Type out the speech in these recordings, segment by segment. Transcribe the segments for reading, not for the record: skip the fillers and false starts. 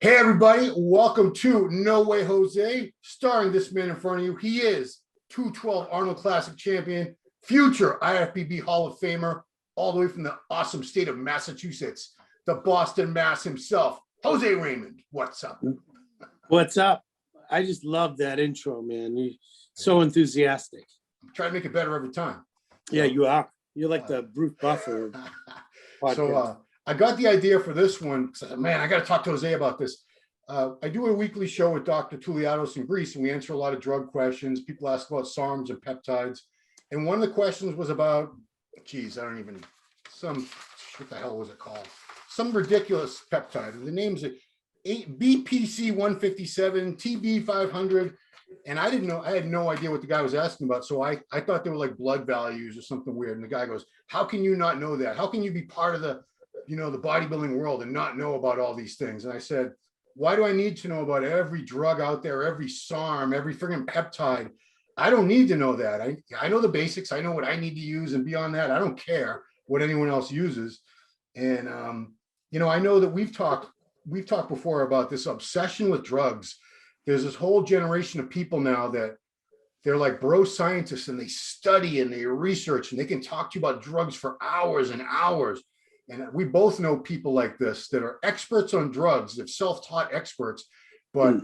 Hey everybody, welcome to No Way Jose, starring this man in front of you. He is 212 Arnold Classic champion, future IFBB Hall of Famer, all the way from the awesome state of Massachusetts, the Boston Mass himself, Jose Raymond. What's up? What's up? I just love that intro, man. You're so enthusiastic. I'm trying to make it better every time. Yeah, you are. You're like the Bruce Buffer. So I got the idea for this one. Man, I got to talk to Jose about this. I do a weekly show with Dr. Tuliados in Greece, and we answer a lot of drug questions. People ask about SARMs and peptides. And one of the questions was about, geez, what the hell was it called? Some ridiculous peptide. The name's BPC 157, TB 500. And I didn't know, I had no idea what the guy was asking about. So I thought they were like blood values or something weird. And the guy goes, how can you not know that? How can you be part of the bodybuilding world and not know about all these things? And I said, why do I need to know about every drug out there, every SARM, every friggin' peptide? I don't need to know that. I know the basics. I know what I need to use, and beyond that, I don't care what anyone else uses. And I know that we've talked before about this obsession with drugs. There's this whole generation of people now that they're like bro scientists, and they study and they research, and they can talk to you about drugs for hours and hours. And we both know people like this that are experts on drugs, that self-taught experts, but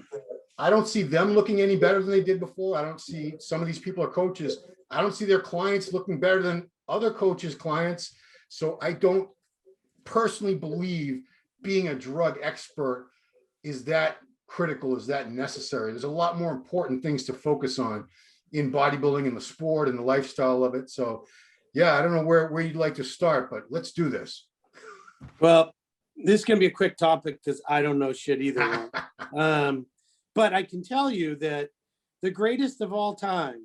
I don't see them looking any better than they did before. I don't see some of these people are coaches. I don't see their clients looking better than other coaches' clients. So I don't personally believe being a drug expert is that critical, is that necessary. There's a lot more important things to focus on in bodybuilding and the sport and the lifestyle of it. So yeah, I don't know where you'd like to start, but let's do this. Well, this is going to be a quick topic because I don't know shit either. But I can tell you that the greatest of all time,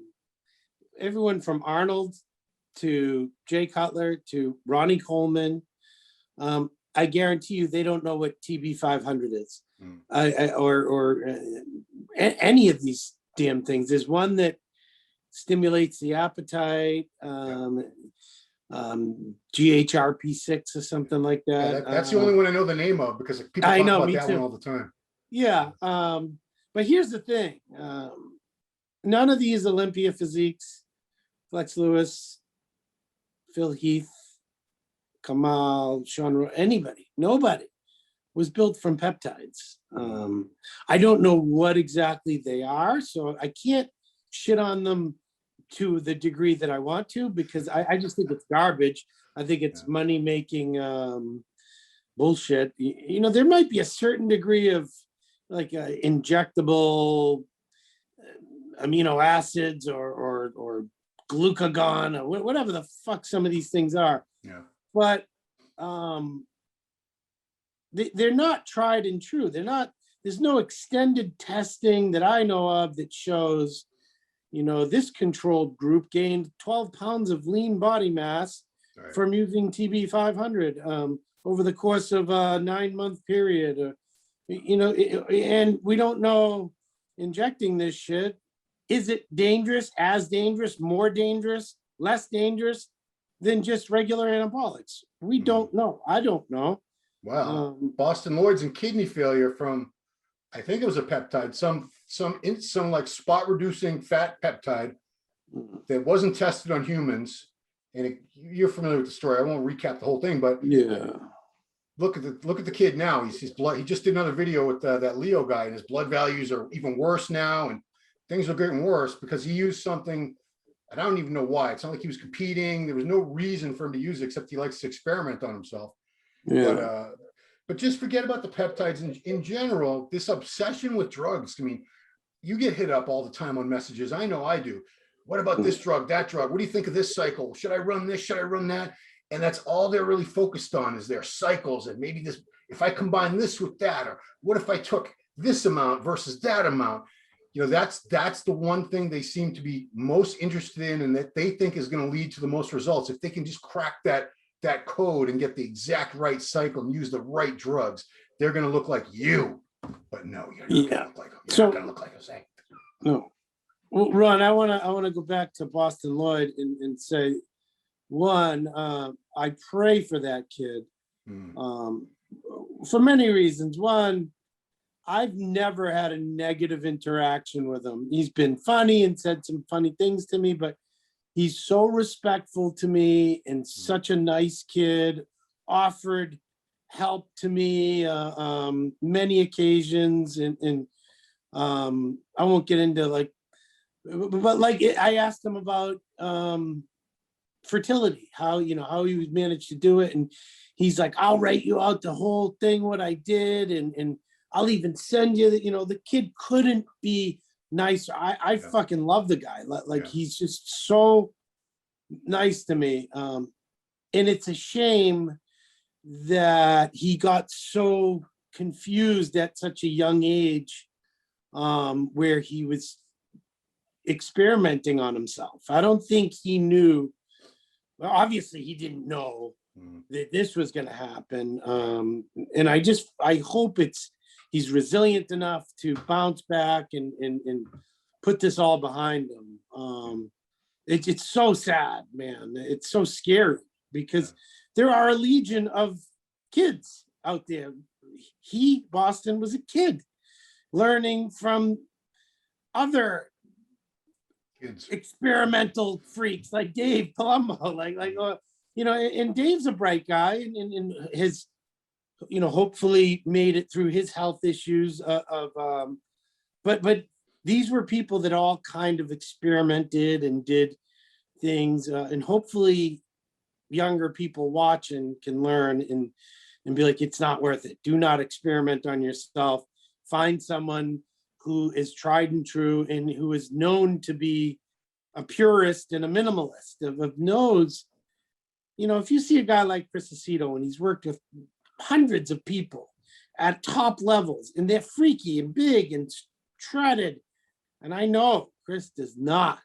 everyone from Arnold to Jay Cutler to Ronnie Coleman, I guarantee you they don't know what TB 500 is, or any of these damn things. There's one that stimulates the appetite, GHRP6 or something like that. Yeah, that's the only one I know the name of, because people talk about that one all the time. Yeah, but here's the thing. None of these Olympia physiques, Flex Lewis, Phil Heath, Kamal, Sean, nobody was built from peptides. I don't know what exactly they are, so I can't shit on them to the degree that I want to, because I just think it's garbage. I think it's money-making bullshit. There might be a certain degree of like injectable amino acids or glucagon or whatever the fuck some of these things are. Yeah. But they're not tried and true. There's no extended testing that I know of that shows, this controlled group gained 12 pounds of lean body mass from using TB 500 over the course of a 9-month period. And we don't know injecting this shit. Is it dangerous, as dangerous, more dangerous, less dangerous than just regular anabolics? We don't know. I don't know. Wow. Boston Lloyd's and kidney failure from, I think it was a peptide, some like spot reducing fat peptide that wasn't tested on humans. And you're familiar with the story. I won't recap the whole thing, but yeah, look at the kid now. His blood. He just did another video with that Leo guy, and his blood values are even worse now, and things are getting worse because he used something. And I don't even know why. It's not like he was competing. There was no reason for him to use it, except he likes to experiment on himself. Yeah. But just forget about the peptides in general. This obsession with drugs. I mean, you get hit up all the time on messages. I know I do. What about this drug, that drug? What do you think of this cycle? Should I run this? Should I run that? And that's all they're really focused on, is their cycles. And maybe this, if I combine this with that, or what if I took this amount versus that amount? That's the one thing they seem to be most interested in, and that they think is going to lead to the most results. If they can just crack that code and get the exact right cycle and use the right drugs, they're going to look like you. But no, you're not going to look like them. You're not going to look like Jose. No. Well, Ron, I want to go back to Boston Lloyd and say, one, I pray for that kid for many reasons. One, I've never had a negative interaction with him. He's been funny and said some funny things to me, but he's so respectful to me and such a nice kid, offered help to me many occasions. And I won't get into like, but like I asked him about fertility, how he managed to do it. And he's like, I'll write you out the whole thing, what I did. And I'll even send you the kid couldn't be nicer. I fucking love the guy. Like he's just so nice to me. And it's a shame that he got so confused at such a young age, where he was experimenting on himself. I don't think he knew. Well, obviously he didn't know that this was going to happen. And I hope he's resilient enough to bounce back and put this all behind him. It's so sad, man. It's so scary because there are a legion of kids out there. Boston was a kid learning from other kids, experimental freaks like Dave Palumbo, and Dave's a bright guy and has, hopefully made it through his health issues but these were people that all kind of experimented and did things, and hopefully younger people watching can learn and be like, it's not worth it. Do not experiment on yourself. Find someone who is tried and true and who is known to be a purist and a minimalist, knows, if you see a guy like Chris Aceto and he's worked with hundreds of people at top levels and they're freaky and big and shredded. And I know Chris does not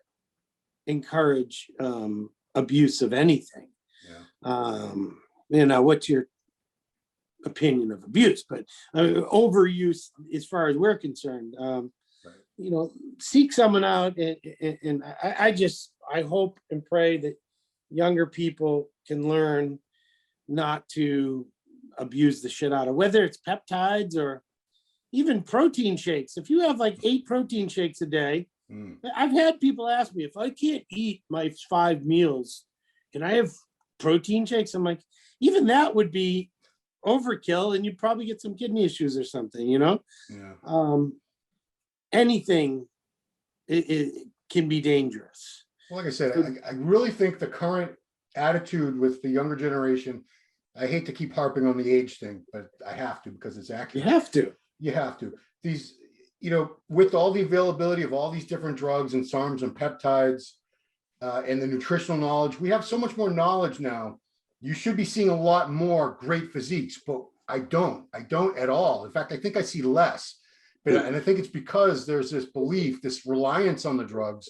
encourage abuse of anything. What's your opinion of abuse? But overuse, as far as we're concerned, seek someone out, and I hope and pray that younger people can learn not to abuse the shit out of, whether it's peptides or even protein shakes. If you have like 8 protein shakes a day, I've had people ask me, if I can't eat my 5 meals, can I have protein shakes? I'm like, even that would be overkill and you'd probably get some kidney issues or something, anything it can be dangerous. Well, like I said, I really think the current attitude with the younger generation, I hate to keep harping on the age thing, but I have to because it's accurate. You have to. These, with all the availability of all these different drugs and SARMs and peptides and the nutritional knowledge, we have so much more knowledge now. You should be seeing a lot more great physiques, but I don't at all. In fact, I think I see less. And I think it's because there's this belief, this reliance on the drugs,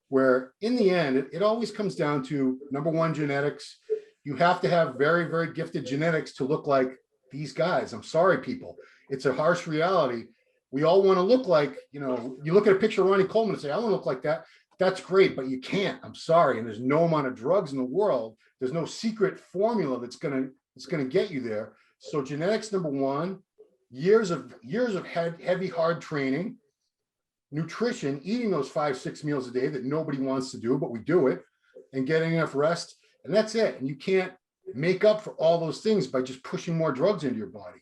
where in the end, it always comes down to, number one, genetics. You have to have very, very gifted genetics to look like these guys. I'm sorry, people. It's a harsh reality. We all want to look like, you look at a picture of Ronnie Coleman and say, I want to look like that. That's great, but you can't. I'm sorry. And there's no amount of drugs in the world. There's no secret formula that's going to get you there. So genetics, number one, years of heavy, hard training, nutrition, eating those 5-6 meals a day that nobody wants to do, but we do it, and getting enough rest. And that's it. And you can't make up for all those things by just pushing more drugs into your body.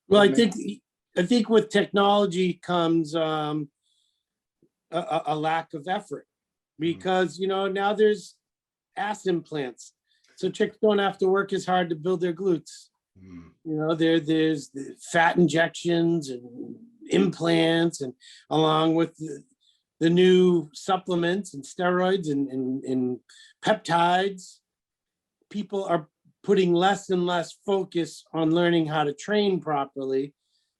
Well, I think with technology comes a lack of effort, because now there's ass implants, so chicks don't have to work as hard to build their glutes. There's the fat injections and implants, and along with the new supplements and steroids and peptides, people are putting less and less focus on learning how to train properly,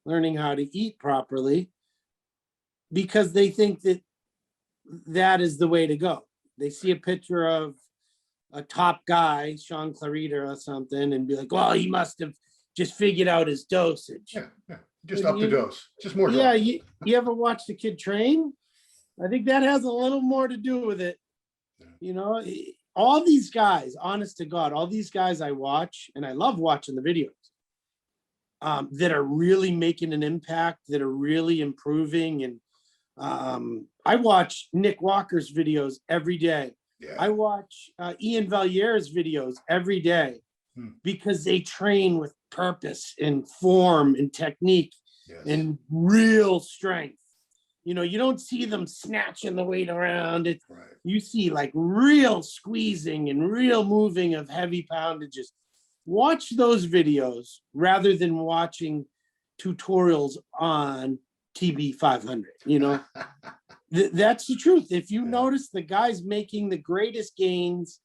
learning how to eat properly, because they think that is the way to go. They see a picture of a top guy, Sean Clarita or something, and be like, well, he must have just figured out his dosage. Yeah. Just up the dose, just more drugs. Yeah, you ever watch the kid train? I think that has a little more to do with it. All these guys, honest to God, all these guys I watch, and I love watching the videos, that are really making an impact, that are really improving. And I watch Nick Walker's videos every day. Yeah. I watch Ian Valier's videos every day because they train with purpose and form and technique and real strength. You know, you don't see them snatching the weight around. You see like real squeezing and real moving of heavy poundages. Watch those videos rather than watching tutorials on TB 500. You know, that's the truth. If you notice the guys making the greatest gains,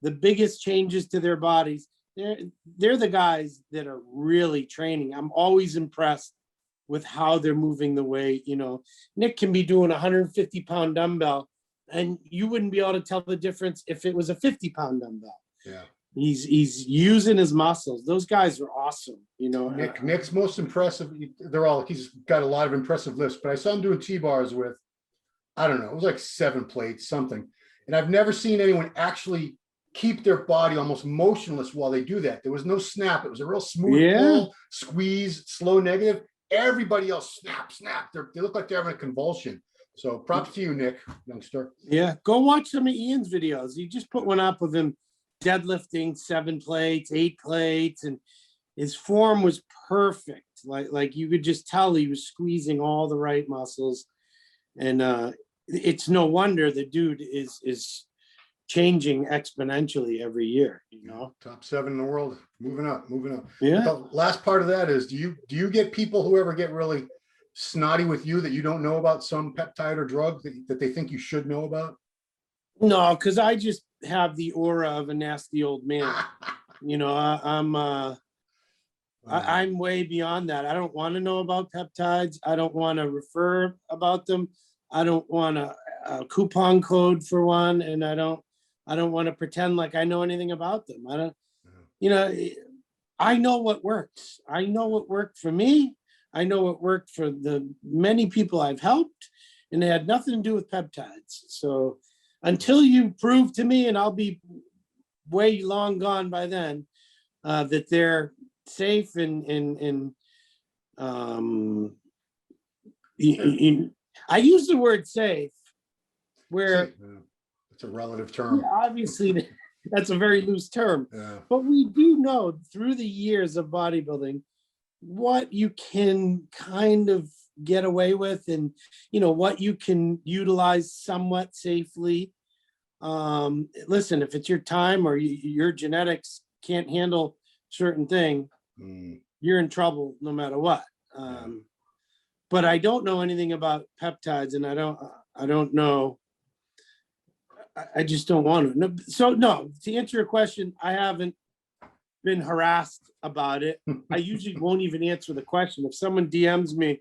the biggest changes to their bodies, they're the guys that are really training. I'm always impressed with how they're moving the weight. You know, Nick can be doing a 150-pound dumbbell and you wouldn't be able to tell the difference if it was a 50-pound dumbbell. Yeah. He's using his muscles. Those guys are awesome. You know, Nick's most impressive. He's got a lot of impressive lifts, but I saw him doing T-bars with, I don't know, it was like 7 plates, something. And I've never seen anyone actually keep their body almost motionless while they do that. There was no snap. It was a real smooth pull, squeeze, slow negative. Everybody else snap. They look like they're having a convulsion. So props to you, Nick, youngster. Yeah, go watch some of Ian's videos. He just put one up of him deadlifting 7 plates, 8 plates, and his form was perfect. Like you could just tell he was squeezing all the right muscles. And it's no wonder the dude is changing exponentially every year, you know. Top 7 in the world, moving up. Yeah. But the last part of that is, do you get people who ever get really snotty with you that you don't know about some peptide or drug that they think you should know about? No, because I just have the aura of a nasty old man. You know, I'm way beyond that. I don't want to know about peptides. I don't want to refer about them. I don't want a coupon code for one, and I don't want to pretend like I know anything about them. I don't, you know, I know what works. I know what worked for me. I know what worked for the many people I've helped, and it had nothing to do with peptides. So until you prove to me, and I'll be way long gone by then, that they're safe and I use the word safe where it's a relative term. Obviously that's a very loose term, but we do know through the years of bodybuilding what you can kind of get away with, and you know what you can utilize somewhat safely. Listen, if it's your time or your genetics can't handle certain thing, you're in trouble no matter what. But I don't know anything about peptides, and I don't know. I just don't want to. So no, to answer your question, I haven't been harassed about it. I usually won't even answer the question. If someone DMs me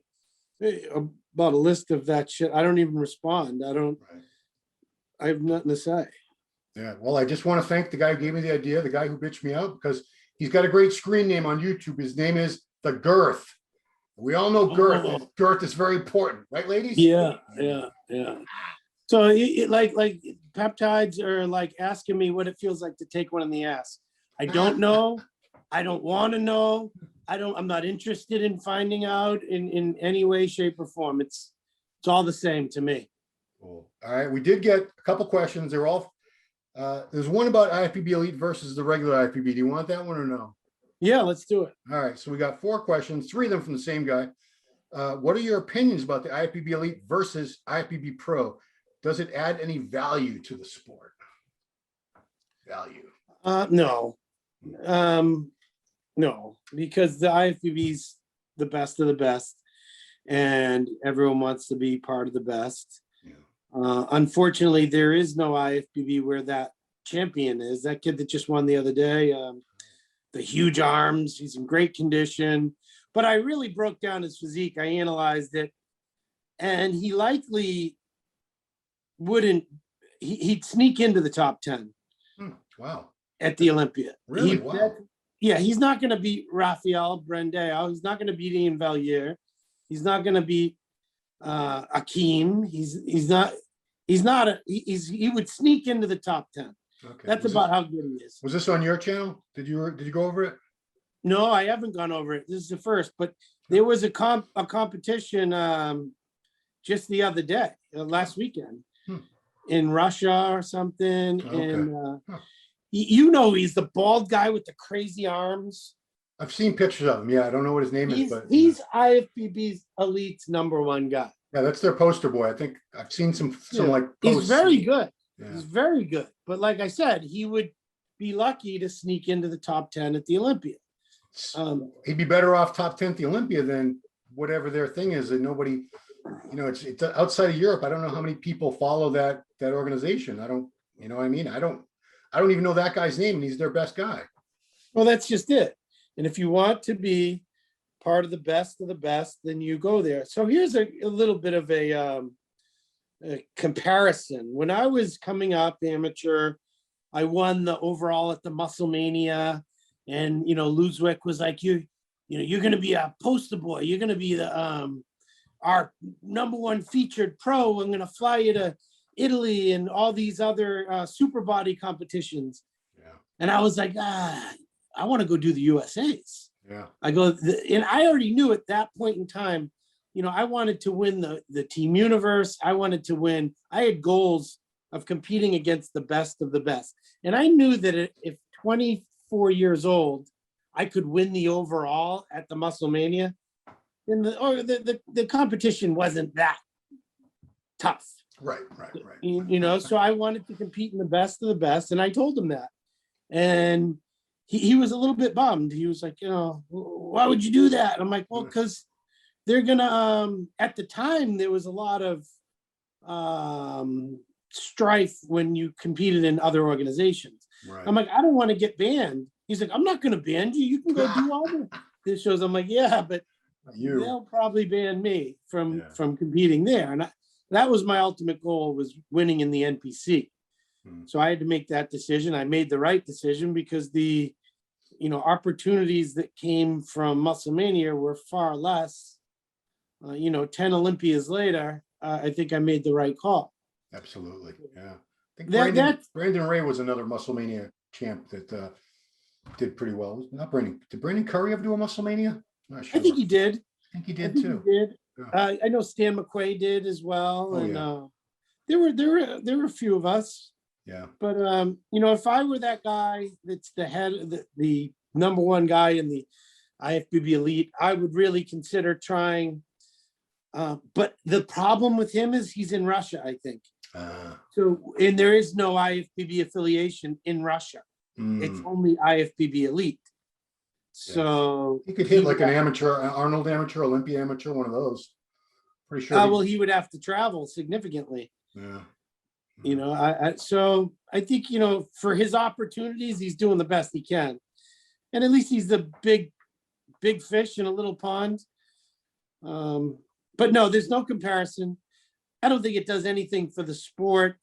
about a list of that shit, I don't even respond. I have nothing to say. Yeah, well, I just want to thank the guy who gave me the idea, the guy who bitched me out, because he's got a great screen name on YouTube. His name is The Girth. We all know girth. Oh. Girth is very important, right, ladies? Yeah. So like peptides are like asking me what it feels like to take one in the ass. I don't know. I don't want to know. I'm not interested in finding out in any way, shape, or form. It's all the same to me. Cool. All right. We did get a couple questions. They're all, there's one about IFBB Elite versus the regular IFBB. Do you want that one or no? Yeah, let's do it. All right. So we got 4 questions, 3 of them from the same guy. What are your opinions about the IFBB Elite versus IFBB Pro? Does it add any value to the sport? Value? No. No, because the IFBB's the best of the best, and everyone wants to be part of the best. Unfortunately, there is no IFBB where that champion is. That kid that just won the other day, the huge arms, he's in great condition. But I really broke down his physique. I analyzed it, and he likely wouldn't, he'd sneak into the top 10. Wow. At the Olympia. Really? Wow. Yeah, he's not going to beat Rafael Brandao. He's not going to beat Ian Valier. He's not going to beat Akeem. He would sneak into the top 10. Okay. That's about how good he is. Was this on your channel? Did you go over it? No, I haven't gone over it. This is the first, but there was a competition just the other day, last weekend, Hmm. in Russia or something. Okay. And Huh. you know, he's the bald guy with the crazy arms. I've seen pictures of him. Yeah, I don't know what his name is, but He's IFBB's elite's #1 guy. yeah, that's their poster boy. I think I've seen some Yeah. like He's posts. very good. Yeah. He's very good. But like I said, he would be lucky to sneak into the top 10 at the Olympia. He'd be better off top 10 at the Olympia than whatever their thing is that nobody, it's outside of Europe. I don't know how many people follow that organization. I don't, you know what I mean? I don't even know that guy's name, and he's their best guy. Well, that's just it. And if you want to be part of the best, then you go there. So here's a little bit of a comparison. When I was coming up amateur, I won the overall at the Musclemania, and Luzwick was like, you're going to be a poster boy. You're going to be the our #1 featured pro. I'm going to fly you to Italy and all these other super body competitions. Yeah. And I was like, I want to go do the USA's. Yeah. I go, and I already knew at that point in time, I wanted to win the Team Universe. I wanted to win. I had goals of competing against the best of the best. And I knew that if 24 years old, I could win the overall at the Musclemania, then the competition wasn't that tough. Right. So I wanted to compete in the best of the best. And I told him that. And he was a little bit bummed. He was like, why would you do that? And I'm like, well, because they're gonna at the time there was a lot of strife when you competed in other organizations. Right. I'm like, I don't want to get banned. He's like, I'm not gonna ban you. You can go do all the shows. I'm like, yeah, but they'll probably ban me from competing there. And that was my ultimate goal, was winning in the NPC. So I had to make that decision. I made the right decision because the opportunities that came from Musclemania were far less. 10 Olympias later, I think I made the right call. Absolutely. Yeah. I think Brandon Ray was another Musclemania champ that did pretty well. Not Brandon. Did Brandon Curry ever do a Musclemania? Not sure. I think he did. I think he did too. He did. Yeah. I know Stan McQuay did as well. Oh, and yeah. there were a few of us. Yeah. But if I were that guy that's the head, the #1 guy in the IFBB Elite, I would really consider trying. But the problem with him is he's in Russia, I think. And there is no IFBB affiliation in Russia. It's only IFBB Elite. So he could hit like an amateur, Arnold amateur, Olympia amateur, one of those. Pretty sure. Well, he would have to travel significantly. Yeah. So I think, for his opportunities, he's doing the best he can. And at least he's the big fish in a little pond. But no, there's no comparison. I don't think it does anything for the sport.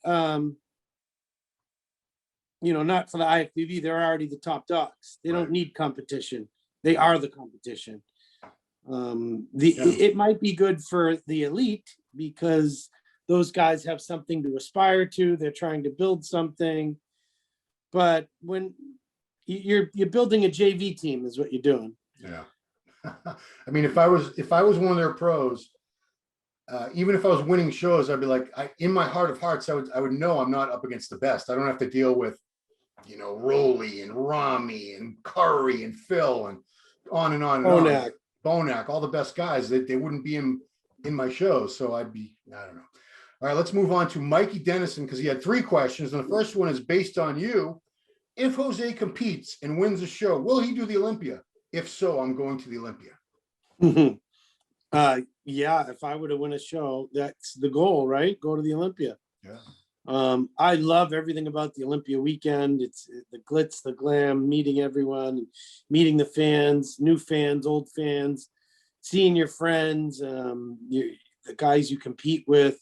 Not for the IFBB. They're already the top dogs. They don't need competition. They are the competition. It might be good for the elite because those guys have something to aspire to. They're trying to build something. But when you're building a JV team is what you're doing. Yeah. I mean, if I was one of their pros, even if I was winning shows, I'd be like, in my heart of hearts, I would know I'm not up against the best. I don't have to deal with, Rolly and Rami and Curry and Phil and on and on and on. Bonac, all the best guys. They wouldn't be in my shows. So I don't know. All right, let's move on to Mikey Dennison, because he had 3 questions. And the first one is based on you. If Jose competes and wins a show, will he do the Olympia? If so, I'm going to the Olympia. Yeah, if I were to win a show, that's the goal, right? Go to the Olympia. Yeah. I love everything about the Olympia weekend. It's the glitz, the glam, meeting everyone, meeting the fans, new fans, old fans, seeing your friends, the guys you compete with.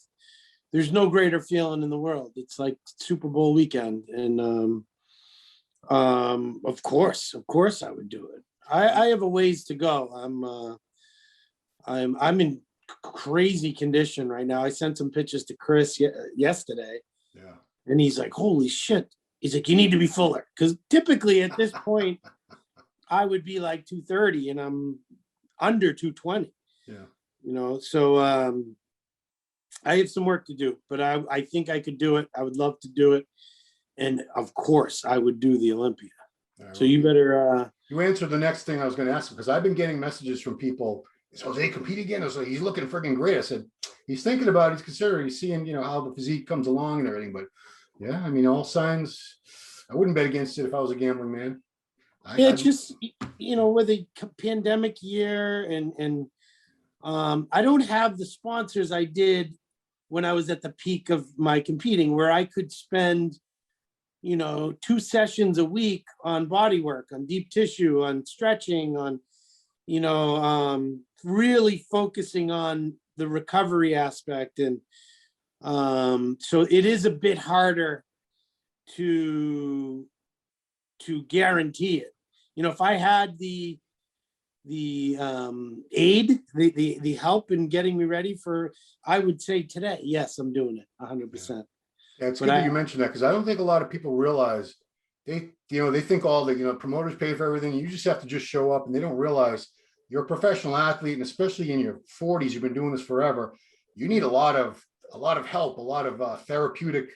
There's no greater feeling in the world. It's like Super Bowl weekend. And of course I would do it. I have a ways to go. I'm in crazy condition right now. I sent some pictures to Chris yesterday. Yeah. And he's like, holy shit. He's like, you need to be fuller. Because typically at this point, I would be like 230 and I'm under 220. Yeah. You know, so I have some work to do, but I think I could do it. I would love to do it. And of course, I would do the Olympia. All right, So you better. You answered the next thing I was going to ask him, because I've been getting messages from people. Is Jose compete again? I was like, he's looking freaking great. I said, he's thinking about it. He's considering. He's seeing, you know, how the physique comes along and everything. But yeah, I mean, all signs. I wouldn't bet against it if I was a gambling man. Yeah, just, you know, with a pandemic year and I don't have the sponsors I did when I was at the peak of my competing, where I could spend, you know, 2 sessions a week on body work, on deep tissue, on stretching, on, you know, really focusing on the recovery aspect. And so it is a bit harder to guarantee it. You know, if I had the aid, the help in getting me ready for, I would say today, yes, I'm doing it 100%. Yeah, it's good that you mentioned that, because I don't think a lot of people realize they think all the, promoters pay for everything. You just have to just show up, and they don't realize you're a professional athlete, and especially in your 40s, you've been doing this forever. You need a lot of help, a lot of therapeutic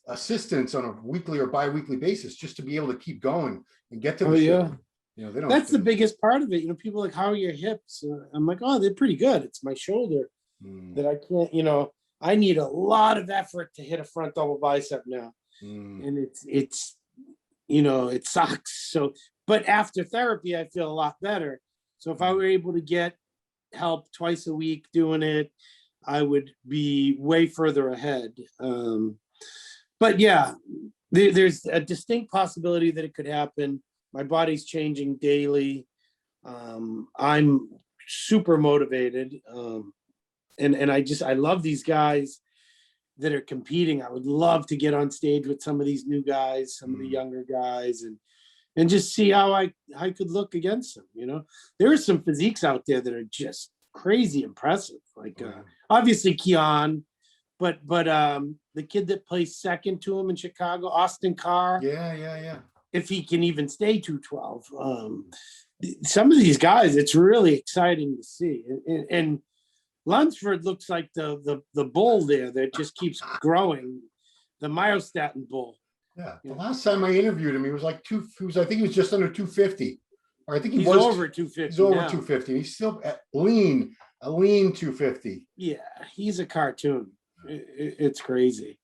assistance on a weekly or bi-weekly basis, just to be able to keep going and get to the shit. They don't. That's the biggest part of it. You know, people are like, how are your hips? I'm like, oh, they're pretty good. It's my shoulder that I can't, I need a lot of effort to hit a front double bicep now. And it's, it sucks. So, but after therapy, I feel a lot better. So if I were able to get help twice a week doing it, I would be way further ahead. But yeah, there's a distinct possibility that it could happen. My body's changing daily. I'm super motivated. And I love these guys that are competing. I would love to get on stage with some of these new guys, some of the younger guys, and just see how I could look against them. There are some physiques out there that are just crazy impressive. Like obviously Keon, but the kid that placed second to him in Chicago, Austin Carr. Yeah. If he can even stay 212. Some of these guys, it's really exciting to see. And Lunsford looks like the bull there that just keeps growing, the myostatin bull. Yeah. The last time I interviewed him, he was like I think he was just under 250. Or I think he's was over 250. He's over 250. He's still a lean 250. Yeah, he's a cartoon. It's crazy.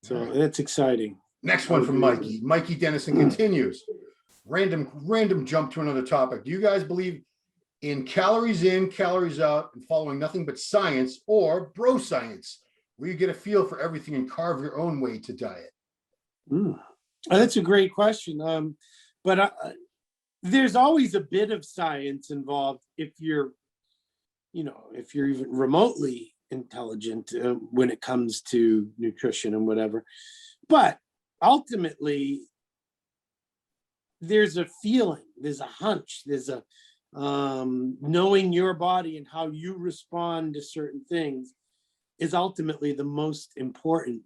So that's exciting. Next one from Mikey. Mikey Dennison continues. Random jump to another topic. Do you guys believe in calories in, calories out, and following nothing but science, or bro science, where you get a feel for everything and carve your own way to diet? That's a great question. But there's always a bit of science involved if you're even remotely intelligent when it comes to nutrition and whatever. But ultimately, there's a feeling, there's a hunch, there's a knowing your body and how you respond to certain things is ultimately the most important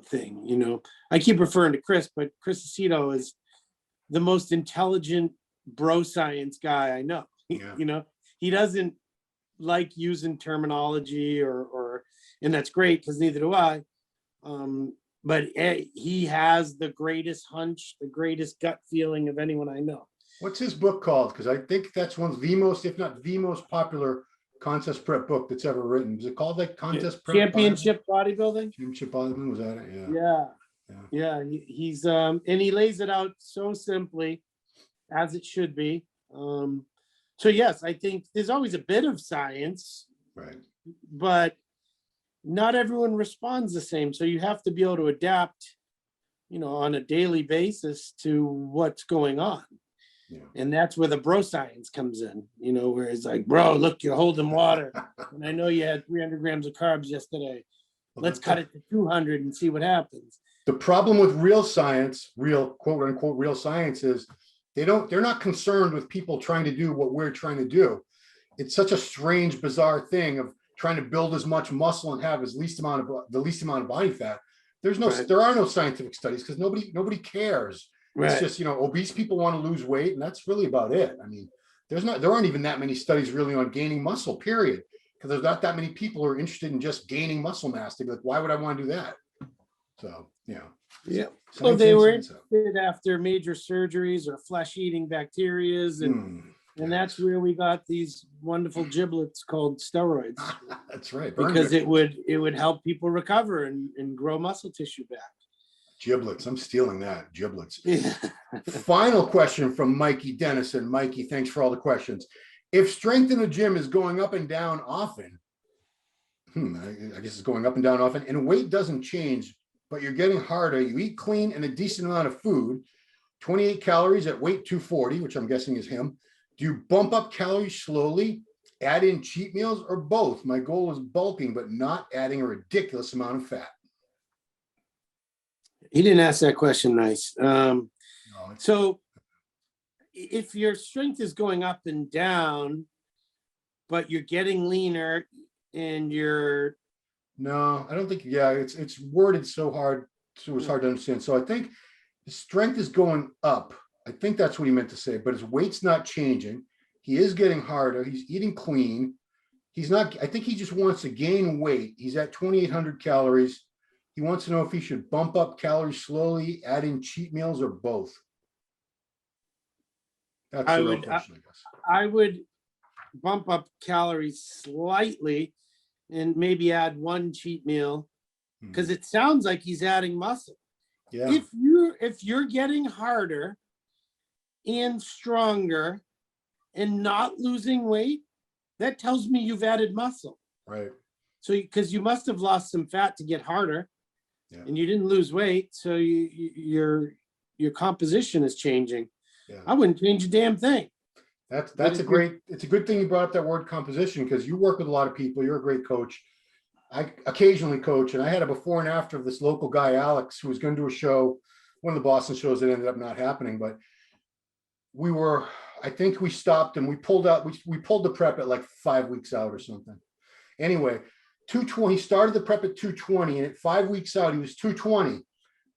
thing. I keep referring to Chris, but Chris Aceto is the most intelligent bro science guy I know. Yeah. He doesn't like using terminology and that's great, because neither do I. But he has the greatest hunch, the greatest gut feeling of anyone I know. What's his book called? Because I think that's one of the most, if not the most popular contest prep book that's ever written. Is it called like Contest Prep? Championship Bodybuilding? Championship Bodybuilding, was that it? Yeah. He's and he lays it out so simply, as it should be. So yes, I think there's always a bit of science, right? But not everyone responds the same. So you have to be able to adapt, on a daily basis to what's going on. Yeah. And that's where the bro science comes in, where it's like, bro, look, you're holding water. And I know you had 300 grams of carbs yesterday. Let's cut it to 200 and see what happens. The problem with real science, real quote unquote real science, is they're not concerned with people trying to do what we're trying to do. It's such a strange, bizarre thing of trying to build as much muscle and have the least amount of body fat. There are no scientific studies, because nobody cares. It's Right. just, obese people want to lose weight, and that's really about it. I mean, there aren't even that many studies really on gaining muscle, period. Because there's not that many people who are interested in just gaining muscle mass. They'd be like, why would I want to do that? So, Yeah. So science they in, were science out. interested after major surgeries or flesh-eating bacterias, and that's Yes. where we got these wonderful giblets called steroids, That's right. Burn because it victims. would help people recover and grow muscle tissue back. Giblets. I'm stealing that. Giblets. Yeah. Final question from Mikey Dennison. Mikey, thanks for all the questions. If strength in the gym is going up and down often, I guess it's going up and down often, and weight doesn't change, but you're getting harder, you eat clean and a decent amount of food, 28 calories at weight 240, which I'm guessing is him. Do you bump up calories slowly, add in cheat meals, or both? My goal is bulking, but not adding a ridiculous amount of fat. He didn't ask that question nice. No, So if your strength is going up and down, but you're getting leaner and you're no, I don't think. Yeah, it's worded so hard, so it's hard to understand. So I think his strength is going up. I think that's what he meant to say. But his weight's not changing. He is getting harder. He's eating clean. He's not. I think he just wants to gain weight. He's at 2,800 calories. He wants to know if he should bump up calories slowly, add in cheat meals, or both. That's the real question, I guess. I would bump up calories slightly and maybe add one cheat meal, because it sounds like he's adding muscle. Yeah. If you're getting harder and stronger and not losing weight, that tells me you've added muscle. Right. So because you must have lost some fat to get harder, and you didn't lose weight, so your composition is changing. Yeah. I wouldn't change a damn thing. It's a good thing you brought up that word composition, because you work with a lot of people. You're a great coach. I occasionally coach, and I had a before and after of this local guy, Alex, who was going to do a show, one of the Boston shows that ended up not happening, but I think we stopped and we pulled out, we pulled the prep at like 5 weeks out or something. Anyway, 220, he started the prep at 220, and at 5 weeks out, he was 220.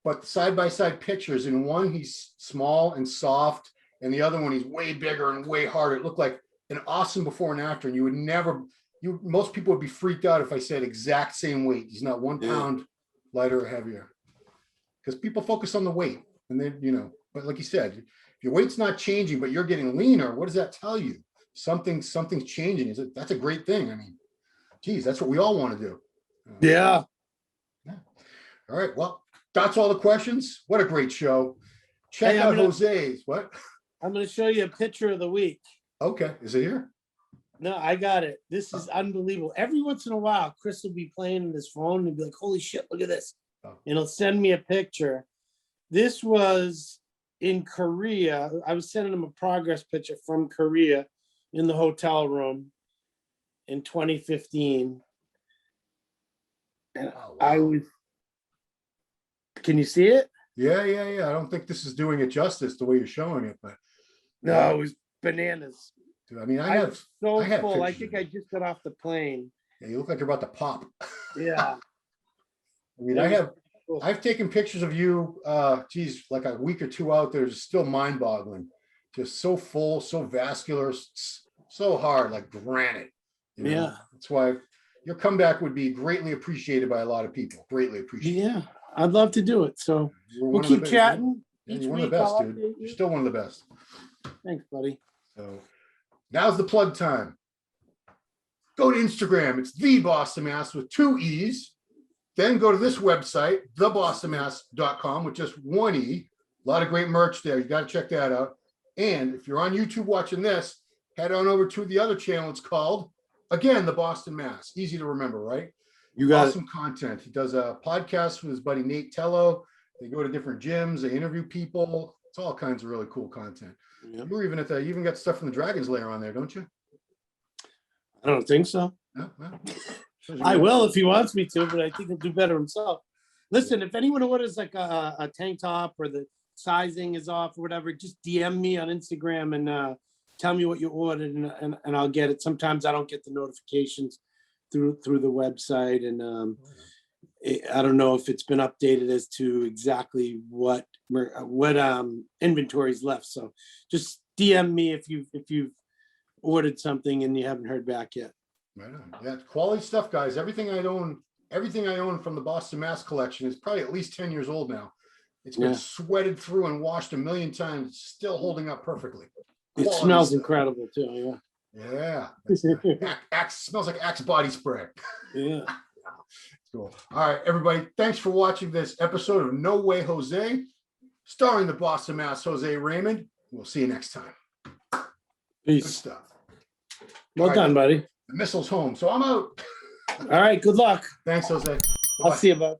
But the side-by-side pictures, in one, he's small and soft, and the other one, he's way bigger and way harder. It looked like an awesome before and after, and you would never, most people would be freaked out if I said exact same weight. He's not 1 pound lighter or heavier, because people focus on the weight, and then, but like you said, if your weight's not changing, but you're getting leaner, what does that tell you? Something's changing. That's a great thing. I mean, geez, that's what we all want to do. Yeah. All right. Well, that's all the questions. What a great show. Check out Jose's. What? I'm going to show you a picture of the week. Okay. Is it here? No, I got it. This is unbelievable. Every once in a while, Chris will be playing on his phone and be like, holy shit, look at this. And he'll send me a picture. This was in Korea. I was sending him a progress picture from Korea in the hotel room in 2015. And I was, can you see it? Yeah. I don't think this is doing it justice the way you're showing it, but no, it was bananas. Dude, I mean, I was so full. I pictures think I just got off the plane. Yeah, you look like you're about to pop. Yeah. I mean, I've taken pictures of you, like a week or two out there, just still mind-boggling. Just so full, so vascular, so hard, like granite. Yeah. That's why your comeback would be greatly appreciated by a lot of people. Greatly appreciated. Yeah, I'd love to do it. So we'll keep chatting. You're one of the best, dude. You're still one of the best. Thanks, buddy. So now's the plug time. Go to Instagram. It's the Boston Mass with 2 E's. Then go to this website, thebostonmass.com, with just 1 E. A lot of great merch there. You got to check that out. And if you're on YouTube watching this, head on over to the other channel. It's called, again, the Boston Mass. Easy to remember, right? You got awesome content. He does a podcast with his buddy Nate Tello. They go to different gyms. They interview people. It's all kinds of really cool content. Yep. You're even you even got stuff from the Dragon's Lair on there, don't you? I don't think so. No, well, I will if he wants me to, but I think he'll do better himself. Listen, if anyone orders like a tank top or the sizing is off or whatever, just DM me on Instagram and tell me what you ordered, and I'll get it. Sometimes I don't get the notifications through the website, and I don't know if it's been updated as to exactly what inventory's left. So just DM me if you've ordered something and you haven't heard back yet. Right on. Yeah, it's quality stuff, guys. Everything I own from the Boston Mass collection is probably at least 10 years old now. It's been sweated through and washed a million times. It's still holding up perfectly. It Quality smells stuff. incredible too. Yeah. Axe smells like Axe body spray. Yeah. Cool. All right, everybody. Thanks for watching this episode of No Way Jose, starring the Boston Mass Jose Raymond. We'll see you next time. Good Peace. stuff. Well done, buddy. The missile's home, so I'm out. All right. Good luck. Thanks, Jose. I'll Bye. see you, bud.